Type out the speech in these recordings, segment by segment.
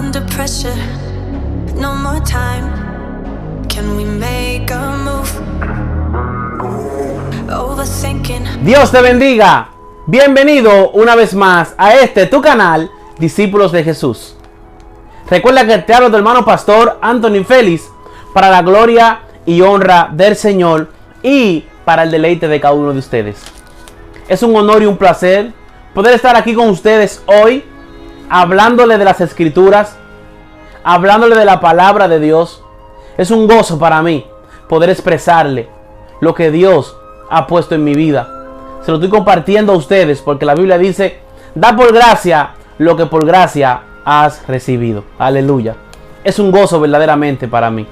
under pressure. No more time. Can we make a move? Overthinking. Dios te bendiga. Bienvenido una vez más a tu canal, Discípulos de Jesús. Recuerda que te hablo del hermano pastor Anthony Félix para la gloria y honra del Señor y para el deleite de cada uno de ustedes. Es un honor y un placer poder estar aquí con ustedes hoy, hablándole de las Escrituras, hablándole de la palabra de Dios. Es un gozo para mí poder expresarle lo que Dios ha puesto en mi vida. Se lo estoy compartiendo a ustedes porque la Biblia dice: da por gracia lo que por gracia has recibido. Aleluya. Es un gozo verdaderamente para mí.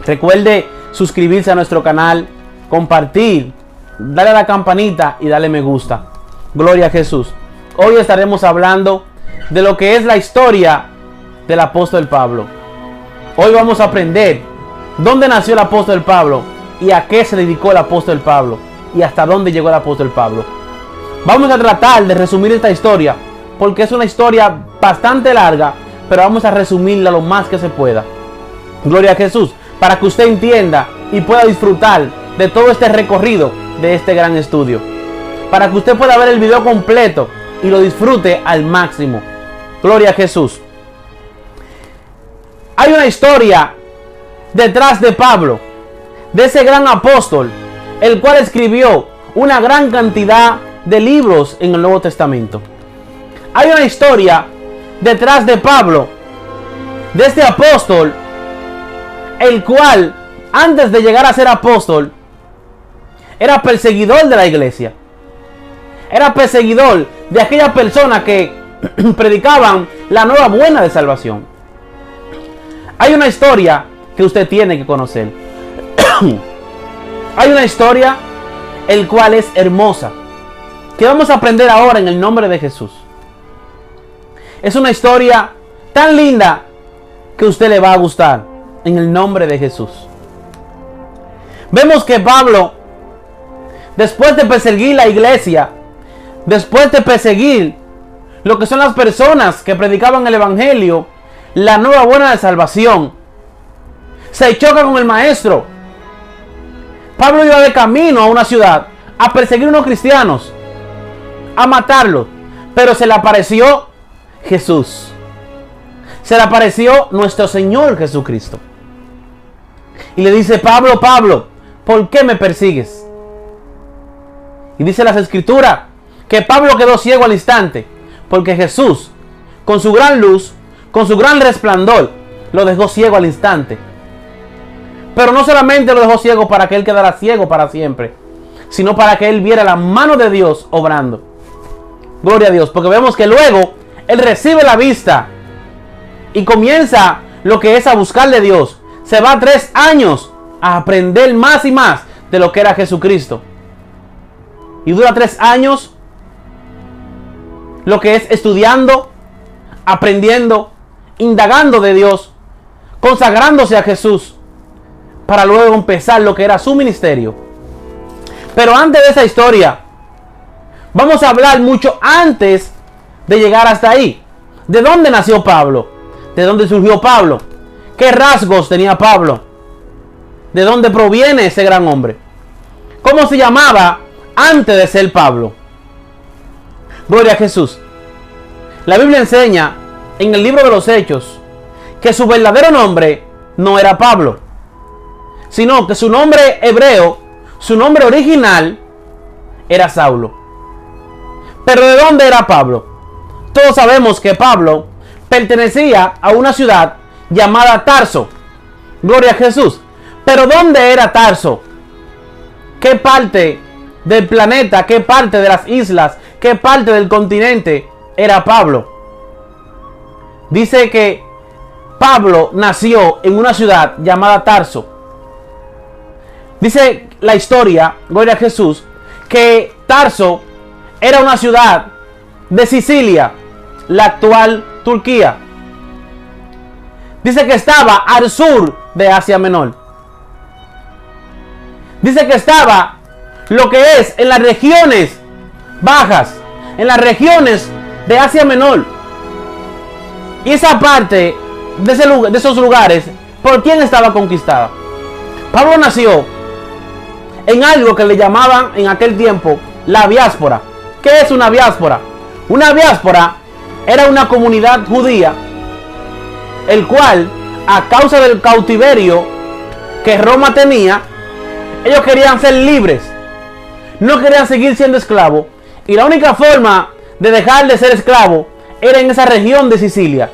Recuerde suscribirse a nuestro canal, compartir, darle a la campanita y darle me gusta. Gloria a Jesús. Hoy estaremos hablando de lo que es la historia del apóstol Pablo. Hoy vamos a aprender dónde nació el apóstol Pablo y a qué se dedicó el apóstol Pablo y hasta dónde llegó el apóstol Pablo. Vamos a tratar de resumir esta historia porque es una historia bastante larga, pero vamos a resumirla lo más que se pueda. Gloria a Jesús, para que usted entienda y pueda disfrutar de todo este recorrido de este gran estudio, para que usted pueda ver el video completo y lo disfrute al máximo. Gloria a Jesús. Hay una historia detrás de Pablo, de ese gran apóstol, el cual escribió una gran cantidad de libros en el Nuevo Testamento. Hay una historia detrás de Pablo, de este apóstol, el cual antes de llegar a ser apóstol era perseguidor de la iglesia. Era perseguidor de aquellas personas que predicaban la nueva buena de salvación. Hay una historia que usted tiene que conocer. Hay una historia el cual es hermosa, que vamos a aprender ahora en el nombre de Jesús. Es una historia tan linda que a usted le va a gustar en el nombre de Jesús. Vemos que Pablo, después de perseguir la iglesia, después de perseguir lo que son las personas que predicaban el evangelio, la nueva buena de salvación, se choca con el maestro. Pablo iba de camino a una ciudad a perseguir a unos cristianos, a matarlos, pero se le apareció Jesús. Se le apareció nuestro Señor Jesucristo. Y le dice: Pablo, Pablo, ¿por qué me persigues? Y dice las Escrituras que Pablo quedó ciego al instante, porque Jesús, con su gran luz, con su gran resplandor, lo dejó ciego al instante. Pero no solamente lo dejó ciego para que él quedara ciego para siempre, sino para que él viera la mano de Dios obrando. Gloria a Dios, porque vemos que luego él recibe la vista y comienza lo que es a buscar de Dios. Se va 3 años a aprender más y más de lo que era Jesucristo. Y dura 3 años lo que es estudiando, aprendiendo, indagando de Dios, consagrándose a Jesús, para luego empezar lo que era su ministerio. Pero antes de esa historia, vamos a hablar mucho antes de llegar hasta ahí. ¿De dónde nació Pablo? ¿De dónde surgió Pablo? ¿Qué rasgos tenía Pablo? ¿De dónde proviene ese gran hombre? ¿Cómo se llamaba antes de ser Pablo? Gloria a Jesús. La Biblia enseña en el libro de los Hechos que su verdadero nombre no era Pablo, sino que su nombre hebreo, su nombre original, era Saulo. ¿Pero de dónde era Pablo? Todos sabemos que Pablo pertenecía a una ciudad llamada Tarso. Gloria a Jesús. ¿Pero dónde era Tarso? ¿Qué parte del planeta, qué parte de las islas, qué parte del continente era Pablo? Dice que Pablo nació en una ciudad llamada Tarso. Dice la historia, gloria a Jesús, que Tarso era una ciudad de Sicilia, la actual Turquía. Dice que estaba al sur de Asia Menor. Dice que estaba lo que es en las regiones bajas, en las regiones de Asia Menor. Y esa parte de esos lugares, ¿por quién estaba conquistada? Pablo nació en algo que le llamaban en aquel tiempo la diáspora. ¿Qué es una diáspora? Una diáspora era una comunidad judía, el cual, a causa del cautiverio que Roma tenía, ellos querían ser libres, no querían seguir siendo esclavos, y la única forma de dejar de ser esclavo era en esa región de Sicilia,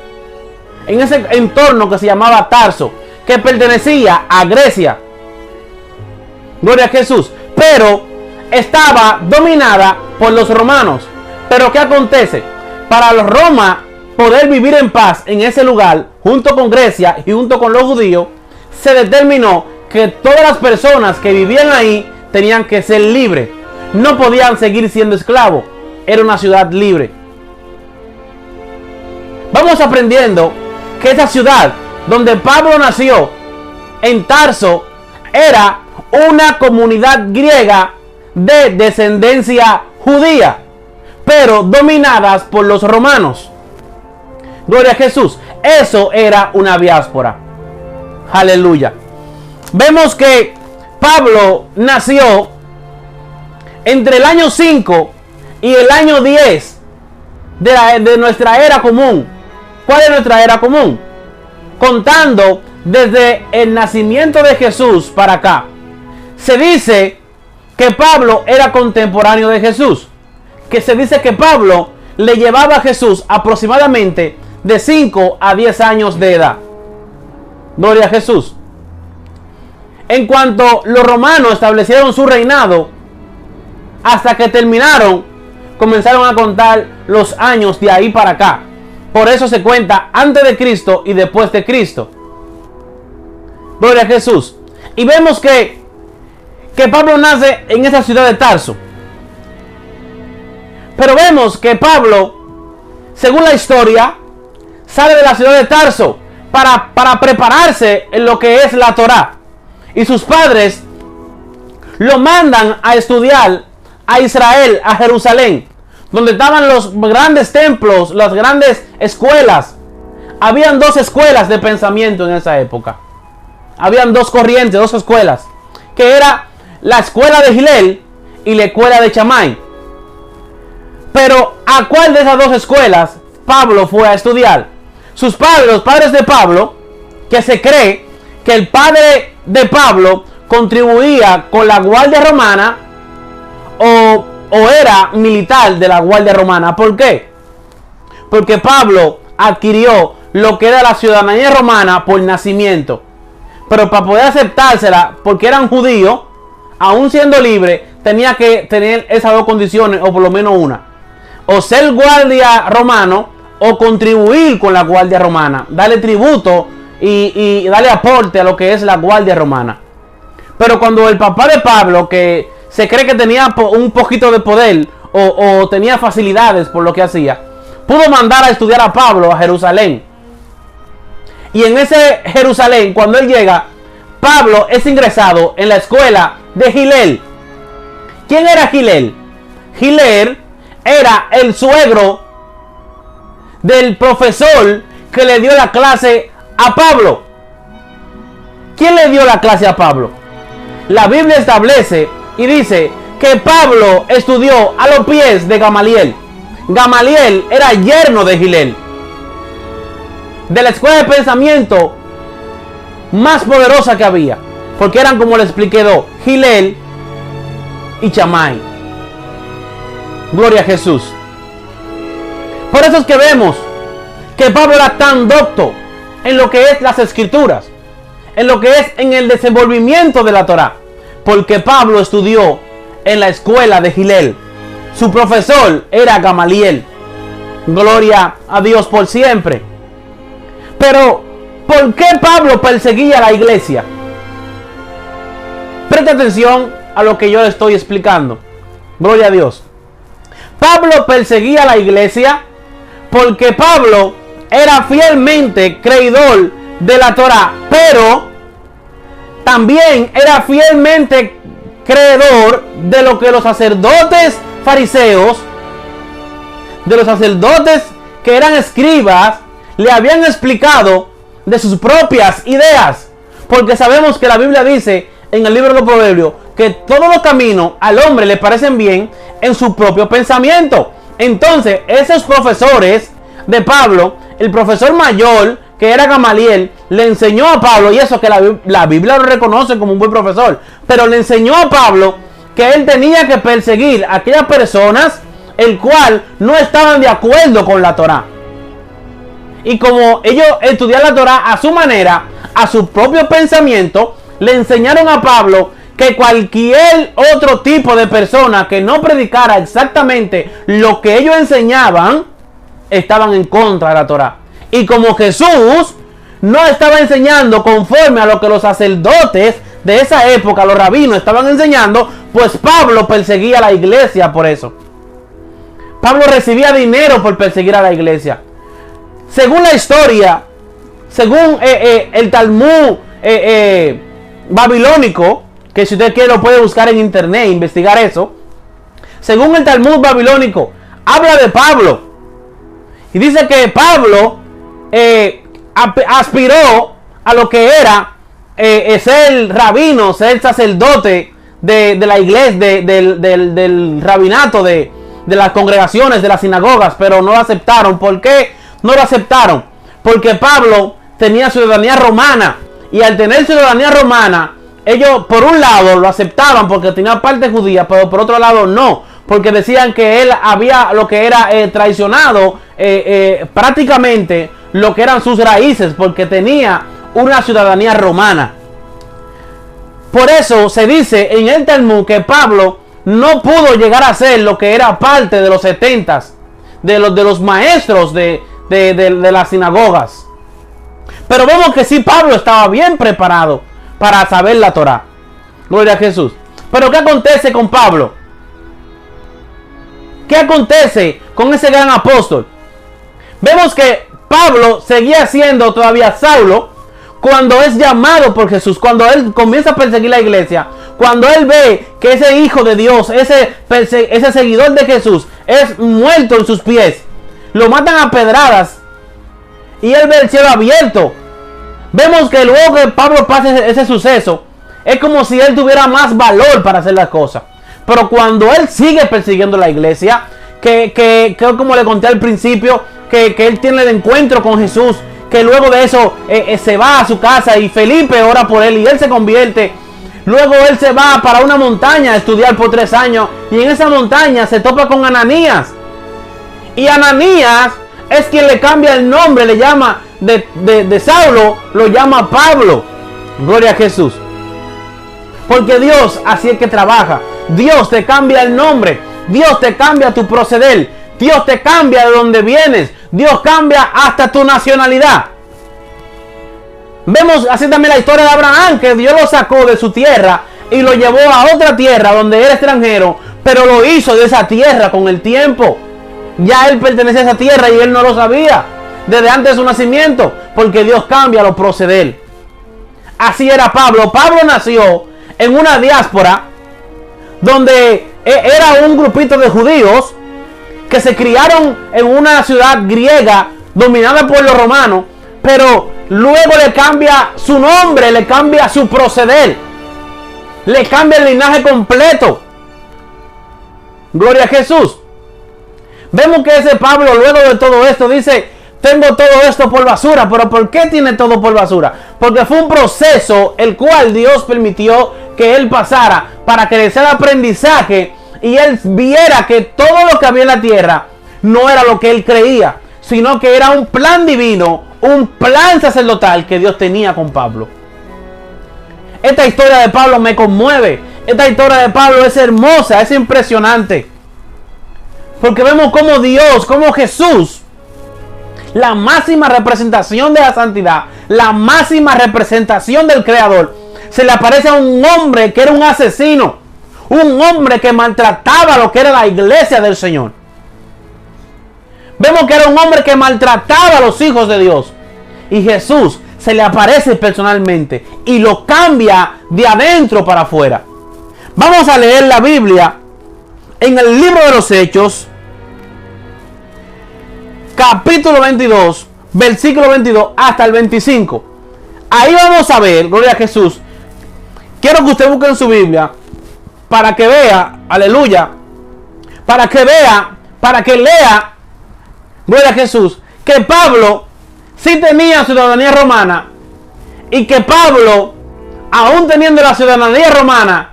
en ese entorno que se llamaba Tarso, que pertenecía a Grecia. Gloria a Jesús. Pero estaba dominada por los romanos. Pero ¿qué acontece? Para los Roma poder vivir en paz en ese lugar, junto con Grecia y junto con los judíos, se determinó que todas las personas que vivían ahí tenían que ser libres. No podían seguir siendo esclavos. Era una ciudad libre. Vamos aprendiendo que esa ciudad donde Pablo nació, en Tarso, era una comunidad griega de descendencia judía, pero dominadas por los romanos. Gloria a Jesús. Eso era una diáspora. Aleluya. Vemos que Pablo nació entre el año 5 y el año 10 de nuestra era común. ¿Cuál es nuestra era común? Contando desde el nacimiento de Jesús para acá. Se dice que Pablo era contemporáneo de Jesús. Que se dice que Pablo le llevaba a Jesús aproximadamente de 5 a 10 años de edad. Gloria a Jesús. En cuanto los romanos establecieron su reinado, hasta que terminaron, comenzaron a contar los años de ahí para acá. Por eso se cuenta antes de Cristo y después de Cristo. Gloria a Jesús. Y vemos que Pablo nace en esa ciudad de Tarso. Pero vemos que Pablo, según la historia, sale de la ciudad de Tarso para prepararse en lo que es la Torá. Y sus padres lo mandan a estudiar a Israel, a Jerusalén, donde estaban los grandes templos, las grandes escuelas. Habían dos escuelas de pensamiento en esa época. Habían dos corrientes, dos escuelas, que era la escuela de Hillel y la escuela de Shammai. Pero ¿a cuál de esas dos escuelas Pablo fue a estudiar? Sus padres, los padres de Pablo, que se cree que el padre de Pablo contribuía con la guardia romana o era militar de la guardia romana. ¿Por qué? Porque Pablo adquirió lo que era la ciudadanía romana por nacimiento. Pero para poder aceptársela, porque eran judíos, aún siendo libre, tenía que tener esas dos condiciones, o por lo menos una. O ser guardia romano, o contribuir con la guardia romana. Darle tributo y darle aporte a lo que es la guardia romana. Pero cuando el papá de Pablo, que se cree que tenía un poquito de poder, o tenía facilidades por lo que hacía, pudo mandar a estudiar a Pablo a Jerusalén. Y en ese Jerusalén, cuando él llega, Pablo es ingresado en la escuela de Hillel. ¿Quién era Hillel? Hillel era el suegro del profesor que le dio la clase a Pablo. ¿Quién le dio la clase a Pablo? La Biblia establece y dice que Pablo estudió a los pies de Gamaliel. Gamaliel era yerno de Hillel, de la escuela de pensamiento más poderosa que había, porque eran, como le expliqué, dos: Hillel y Shammai. Gloria a Jesús. Por eso es que vemos que Pablo era tan docto en lo que es las escrituras, en lo que es en el desenvolvimiento de la Torá, porque Pablo estudió en la escuela de Hillel. Su profesor era Gamaliel. Gloria a Dios por siempre. Pero ¿por qué Pablo perseguía a la iglesia? Presta atención a lo que yo le estoy explicando. Gloria a Dios. Pablo perseguía a la iglesia porque Pablo era fielmente creidor de la Torá, pero también era fielmente creedor de lo que los sacerdotes fariseos, de los sacerdotes que eran escribas, le habían explicado de sus propias ideas. Porque sabemos que la Biblia dice en el libro de los Proverbios que todos los caminos al hombre le parecen bien en su propio pensamiento. Entonces, esos profesores de Pablo, el profesor mayor, que era Gamaliel, le enseñó a Pablo, y eso que la Biblia lo reconoce como un buen profesor, pero le enseñó a Pablo que él tenía que perseguir a aquellas personas el cual no estaban de acuerdo con la Torá. Y como ellos estudiaban la Torá a su manera, a su propio pensamiento, le enseñaron a Pablo que cualquier otro tipo de persona que no predicara exactamente lo que ellos enseñaban, estaban en contra de la Torá. Y como Jesús no estaba enseñando conforme a lo que los sacerdotes de esa época, los rabinos, estaban enseñando, pues Pablo perseguía a la iglesia por eso. Pablo recibía dinero por perseguir a la iglesia. Según la historia, según el Talmud babilónico, que si usted quiere lo puede buscar en internet, investigar eso. Según el Talmud babilónico, habla de Pablo. Y dice que Pablo aspiró a lo que era ser rabino, ser sacerdote de la iglesia, del rabinato, de las congregaciones, de las sinagogas, pero no lo aceptaron. ¿Por qué no lo aceptaron? Porque Pablo tenía ciudadanía romana, y al tener ciudadanía romana, ellos por un lado lo aceptaban porque tenía parte judía, pero por otro lado no, porque decían que él había lo que era traicionado prácticamente lo que eran sus raíces, porque tenía una ciudadanía romana. Por eso se dice en el Talmud que Pablo no pudo llegar a ser lo que era parte de los 70 de los maestros de las sinagogas. Pero vemos que sí, Pablo estaba bien preparado para saber la Torá. Gloria a Jesús. Pero ¿qué acontece con Pablo? ¿Qué acontece con ese gran apóstol? Vemos que Pablo seguía siendo todavía Saulo cuando es llamado por Jesús, cuando él comienza a perseguir la iglesia, cuando él ve que ese hijo de Dios, ese seguidor de Jesús, es muerto en sus pies, lo matan a pedradas y él ve el cielo abierto. Vemos que luego que Pablo pasa ese suceso, es como si él tuviera más valor para hacer las cosas. Pero cuando él sigue persiguiendo la iglesia, que como le conté al principio, que él tiene el encuentro con Jesús, que luego de eso se va a su casa y Felipe ora por él y él se convierte. Luego él se va para una montaña a estudiar por 3 años, y en esa montaña se topa con Ananías. Y Ananías es quien le cambia el nombre, le llama de Saulo, lo llama Pablo. Gloria a Jesús. Porque Dios así es que trabaja. Dios te cambia el nombre, Dios te cambia tu proceder, Dios te cambia de donde vienes, Dios cambia hasta tu nacionalidad. Vemos así también la historia de Abraham, que Dios lo sacó de su tierra y lo llevó a otra tierra donde era extranjero, pero lo hizo de esa tierra con el tiempo. Ya él pertenece a esa tierra y él no lo sabía desde antes de su nacimiento, porque Dios cambia los proceder. Así era Pablo. Pablo nació en una diáspora donde era un grupito de judíos que se criaron en una ciudad griega dominada por los romanos, pero luego le cambia su nombre, le cambia su proceder, le cambia el linaje completo. Gloria a Jesús. Vemos que ese Pablo luego de todo esto dice: tengo todo esto por basura. Pero ¿por qué tiene todo por basura? Porque fue un proceso el cual Dios permitió que él pasara para que le sea aprendizaje y él viera que todo lo que había en la tierra no era lo que él creía, sino que era un plan divino, un plan sacerdotal que Dios tenía con Pablo. Esta historia de Pablo me conmueve. Esta historia de Pablo es hermosa, es impresionante. Porque vemos cómo Dios, cómo Jesús, la máxima representación de la santidad, la máxima representación del Creador, se le aparece a un hombre que era un asesino, un hombre que maltrataba lo que era la iglesia del Señor. Vemos que era un hombre que maltrataba a los hijos de Dios. Y Jesús se le aparece personalmente y lo cambia de adentro para afuera. Vamos a leer la Biblia en el libro de los Hechos, capítulo 22, versículo 22 hasta el 25. Ahí vamos a ver, gloria a Jesús. Quiero que usted busque en su Biblia para que vea, aleluya, para que vea, para que lea, gloria a Jesús, que Pablo sí tenía ciudadanía romana y que Pablo, aún teniendo la ciudadanía romana,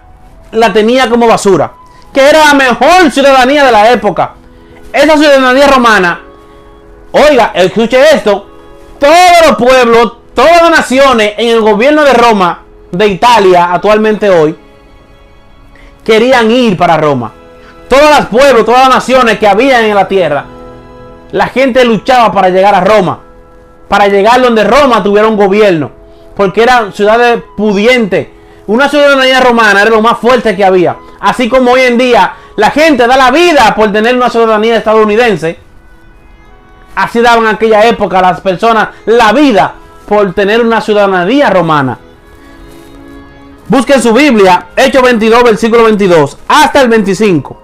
la tenía como basura, que era la mejor ciudadanía de la época. Esa ciudadanía romana, oiga, escuche esto, todos los pueblos, todas las naciones en el gobierno de Roma, de Italia actualmente hoy, querían ir para Roma. Todos los pueblos, todas las naciones que había en la tierra, la gente luchaba para llegar a Roma, para llegar donde Roma tuviera un gobierno, porque eran ciudades pudientes. Una ciudadanía romana era lo más fuerte que había. Así como hoy en día la gente da la vida por tener una ciudadanía estadounidense, así daban en aquella época las personas la vida por tener una ciudadanía romana. Busquen su Biblia, Hechos 22, versículo 22, hasta el 25.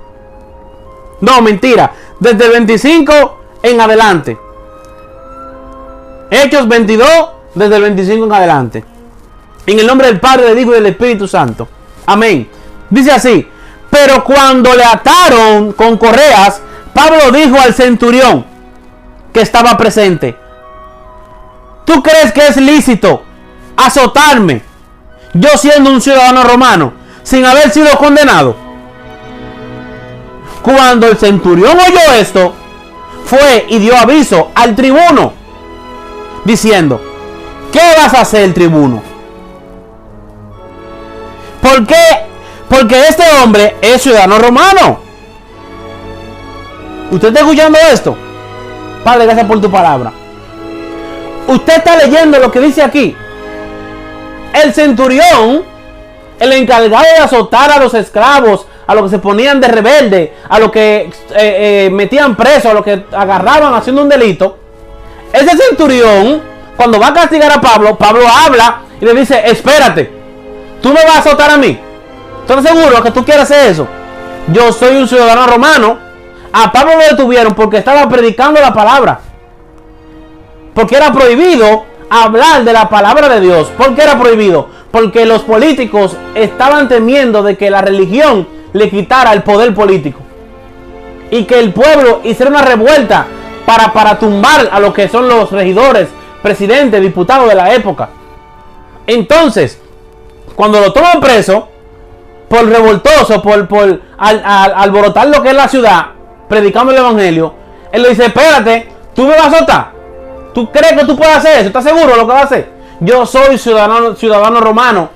No, mentira, desde el 25 en adelante. Hechos 22, desde el 25 en adelante. En el nombre del Padre, del Hijo y del Espíritu Santo. Amén. Dice así: pero cuando le ataron con correas, Pablo dijo al centurión que estaba presente: ¿tú crees que es lícito azotarme, yo siendo un ciudadano romano, sin haber sido condenado? Cuando el centurión oyó esto, fue y dio aviso al tribuno, diciendo: ¿qué vas a hacer, tribuno? ¿Por qué? Porque este hombre es ciudadano romano. ¿Usted está escuchando esto? Padre, gracias por tu palabra. Usted está leyendo lo que dice aquí. El centurión, el encargado de azotar a los esclavos, a los que se ponían de rebelde, a los que metían presos, a los que agarraban haciendo un delito. Ese centurión, cuando va a castigar a Pablo, Pablo habla y le dice: espérate, ¿tú me vas a azotar a mí? ¿Estás seguro que tú quieres hacer eso? Yo soy un ciudadano romano. A Pablo lo detuvieron porque estaba predicando la palabra. Porque era prohibido hablar de la palabra de Dios. ¿Por qué era prohibido? Porque los políticos estaban temiendo de que la religión le quitara el poder político. Y que el pueblo hiciera una revuelta para tumbar a lo que son los regidores, presidentes, diputados de la época. Entonces, cuando lo toman preso, por revoltoso, por alborotar lo que es la ciudad, predicando el evangelio, él le dice: espérate, ¿tú me vas a azotar? ¿Tú crees que tú puedes hacer eso? ¿Estás seguro de lo que vas a hacer? Yo soy ciudadano romano.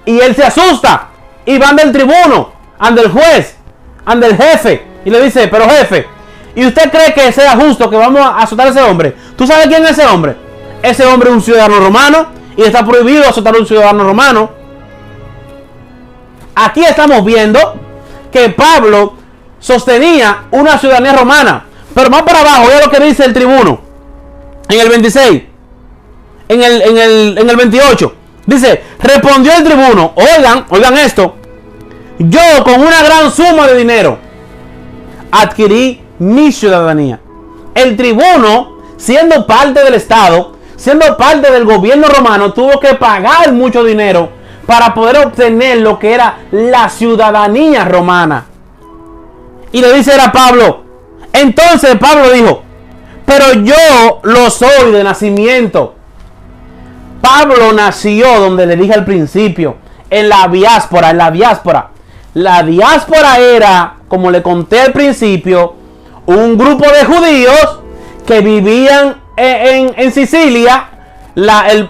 Y él se asusta y van del tribuno, ante el juez, ante el jefe, y le dice: pero jefe, ¿y usted cree que sea justo que vamos a azotar a ese hombre? ¿Tú sabes quién es ese hombre? Ese hombre es un ciudadano romano y está prohibido azotar a un ciudadano romano. Aquí estamos viendo que Pablo sostenía una ciudadanía romana. Pero más para abajo, vea lo que dice el tribuno. En el 26. En el 28. Dice: respondió el tribuno: oigan esto. Yo con una gran suma de dinero adquirí mi ciudadanía. El tribuno, siendo parte del Estado, siendo parte del gobierno romano, tuvo que pagar mucho dinero para poder obtener lo que era la ciudadanía romana. Y le dice a Pablo. Entonces Pablo dijo: pero yo lo soy de nacimiento. Pablo nació donde le dije al principio, en la diáspora. La diáspora era, como le conté al principio, un grupo de judíos que vivían en Sicilia,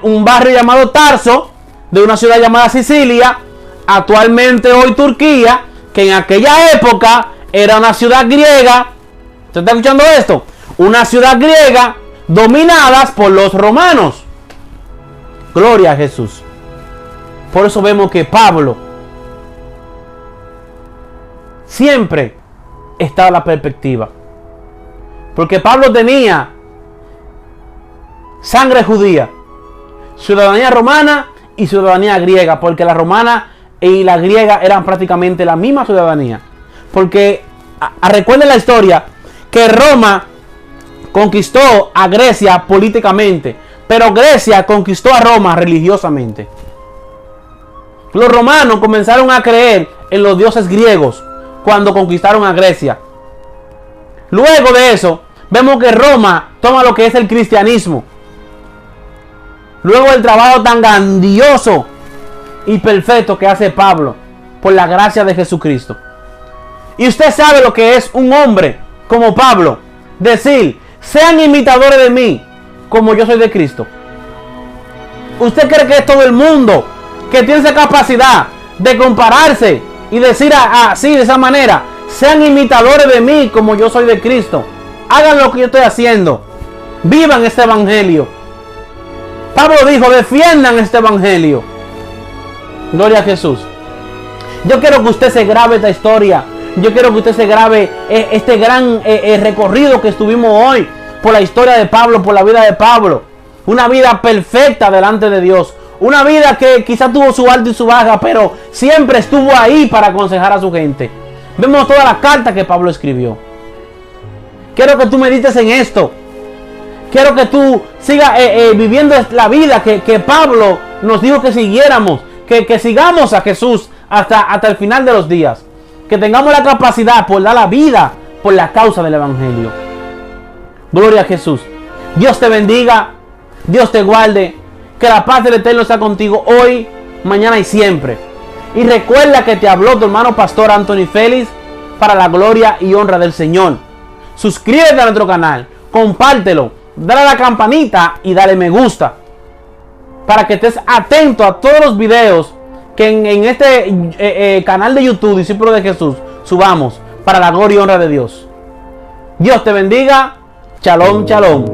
un barrio llamado Tarso, de una ciudad llamada Sicilia, actualmente hoy Turquía, que en aquella época era una ciudad griega. ¿Usted está escuchando esto? Una ciudad griega dominadas por los romanos. Gloria a Jesús. Por eso vemos que Pablo siempre está a la perspectiva. Porque Pablo tenía sangre judía, ciudadanía romana y ciudadanía griega, porque la romana y la griega eran prácticamente la misma ciudadanía. Porque recuerden la historia que Roma conquistó a Grecia políticamente, pero Grecia conquistó a Roma religiosamente. Los romanos comenzaron a creer en los dioses griegos cuando conquistaron a Grecia. Luego de eso, vemos que Roma toma lo que es el cristianismo. Luego del trabajo tan grandioso y perfecto que hace Pablo por la gracia de Jesucristo. Y usted sabe lo que es un hombre como Pablo decir: sean imitadores de mí como yo soy de Cristo. ¿Usted cree que es todo el mundo que tiene esa capacidad de compararse y decir así, de esa manera: sean imitadores de mí como yo soy de Cristo? Hagan lo que yo estoy haciendo. Vivan este evangelio. Pablo dijo: defiendan este evangelio. Gloria a Jesús. Yo quiero que usted se grabe esta historia. Yo quiero que usted se grabe este gran recorrido que estuvimos hoy por la historia de Pablo, por la vida de Pablo. Una vida perfecta delante de Dios. Una vida que quizás tuvo su alta y su baja, pero siempre estuvo ahí para aconsejar a su gente. Vemos todas las cartas que Pablo escribió. Quiero que tú medites en esto. Quiero que tú sigas viviendo la vida que Pablo nos dijo que siguiéramos. Que sigamos a Jesús hasta el final de los días. Que tengamos la capacidad por dar la vida por la causa del evangelio. Gloria a Jesús. Dios te bendiga. Dios te guarde. Que la paz del Eterno sea contigo hoy, mañana y siempre. Y recuerda que te habló tu hermano pastor Anthony Félix para la gloria y honra del Señor. Suscríbete a nuestro canal, compártelo, dale a la campanita y dale me gusta para que estés atento a todos los videos que en este canal de YouTube Discípulos de Jesús subamos para la gloria y honra de Dios. Dios te bendiga. Shalom, shalom.